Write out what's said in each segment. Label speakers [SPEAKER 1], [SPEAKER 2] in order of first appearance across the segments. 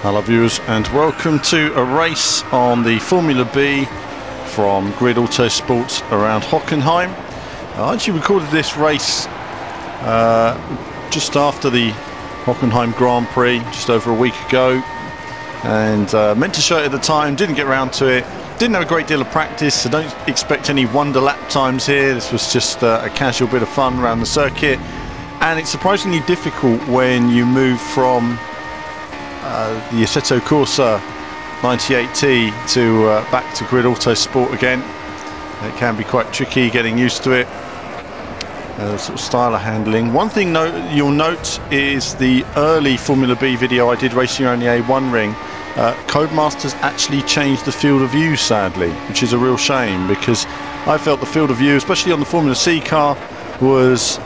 [SPEAKER 1] Hello viewers and welcome to a race on the Formula B from Grid Autosport around Hockenheim. I actually recorded this race just after the Hockenheim Grand Prix just over a week ago, and meant to show it at the time, didn't get around to it. Didn't have a great deal of practice, so don't expect any wonder lap times here. This was just a casual bit of fun around the circuit, and it's surprisingly difficult when you move from the Assetto Corsa 98T to back to Grid Autosport again. It can be quite tricky getting used to it. Sort of style of handling. One thing you'll note is the early Formula B video I did racing around the A1 ring. Codemasters actually changed the field of view, sadly, which is a real shame, because I felt the field of view, especially on the Formula C car, was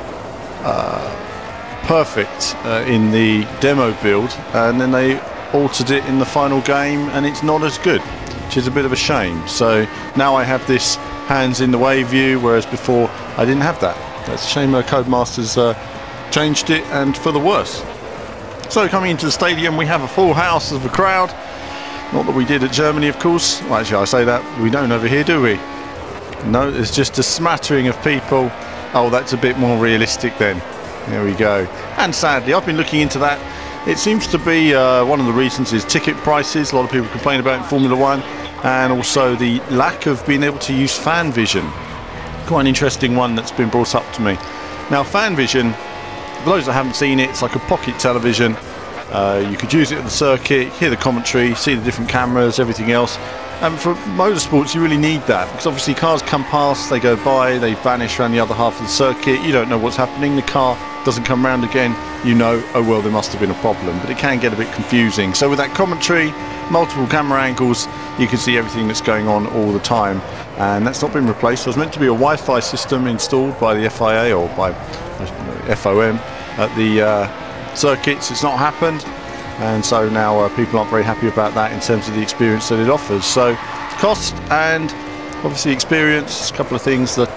[SPEAKER 1] perfect in the demo build, and then they altered it in the final game and it's not as good, which is a bit of a shame. So now I have this hands in the way view, whereas before I didn't have that. That's a shame. Codemasters changed it, and for the worse. So coming into the stadium, we have a full house of a crowd. Not that we did at Germany, of course. Well, actually I say that, we don't over here, do we? No, there's just a smattering of people. Oh, that's a bit more realistic then. There we go. And sadly, I've been looking into that. It seems to be one of the reasons is ticket prices. A lot of people complain about in Formula 1, and also the lack of being able to use fan vision. Quite an interesting one that's been brought up to me. Now, fan vision, for those that haven't seen it, it's like a pocket television. You could use it at the circuit, hear the commentary, see the different cameras, everything else. And for motorsports, you really need that, because obviously cars come past, they go by, they vanish around the other half of the circuit. You don't know what's happening. The car doesn't come round again. You know, oh well, there must have been a problem. But it can get a bit confusing. So with that commentary, multiple camera angles, you can see everything that's going on all the time. And that's not been replaced. There's meant to be a Wi-Fi system installed by the FIA or by FOM at the circuits. It's not happened. And so now people aren't very happy about that in terms of the experience that it offers. So cost and obviously experience, a couple of things that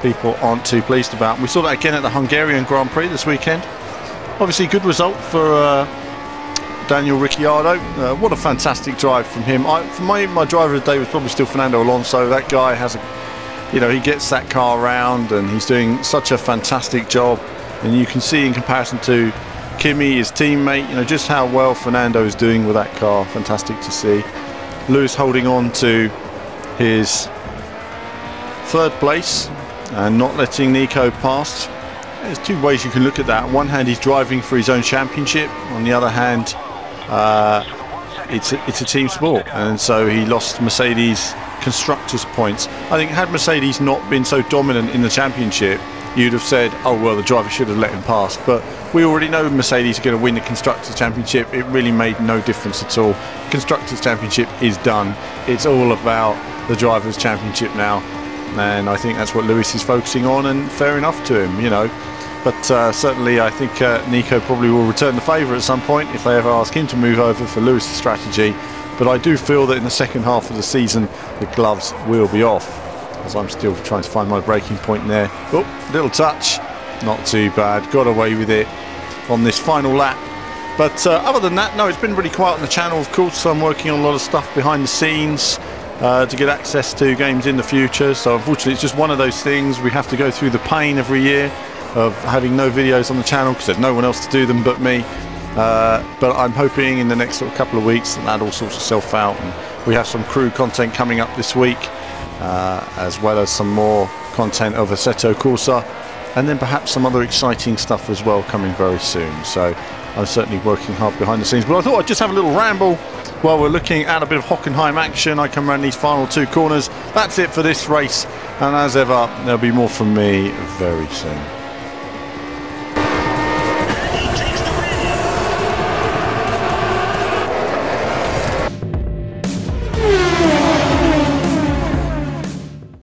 [SPEAKER 1] people aren't too pleased about. We saw that again at the Hungarian Grand Prix this weekend. Obviously good result for Daniel Ricciardo. What a fantastic drive from him. For my driver of the day was probably still Fernando Alonso. That guy has he gets that car around and he's doing such a fantastic job. And you can see in comparison to Kimi, his teammate, just how well Fernando is doing with that car. Fantastic to see. Lewis holding on to his third place and not letting Nico pass. There's two ways you can look at that. On one hand, he's driving for his own championship. On the other hand, it's a team sport, and so he lost Mercedes constructors points. I think had Mercedes not been so dominant in the championship, you'd have said, oh well, the driver should have let him pass. But we already know Mercedes are going to win the Constructors' Championship. It really made no difference at all. Constructors' Championship is done. It's all about the Drivers' Championship now, and I think that's what Lewis is focusing on, and fair enough to him, But certainly I think Nico probably will return the favour at some point if they ever ask him to move over for Lewis' strategy. But I do feel that in the second half of the season the gloves will be off, as I'm still trying to find my breaking point there. Oh, little touch, not too bad, got away with it on this final lap. But other than that, no, it's been really quiet on the channel, of course. So I'm working on a lot of stuff behind the scenes to get access to games in the future. So unfortunately it's just one of those things. We have to go through the pain every year of having no videos on the channel because there's no one else to do them but me. But I'm hoping in the next sort of couple of weeks that all sorts itself out, and we have some crew content coming up this week, as well as some more content of Assetto Corsa, and then perhaps some other exciting stuff as well coming very soon. So I'm certainly working hard behind the scenes, but I thought I'd just have a little ramble while we're looking at a bit of Hockenheim action. I come around these final two corners. That's it for this race, and as ever there'll be more from me very soon.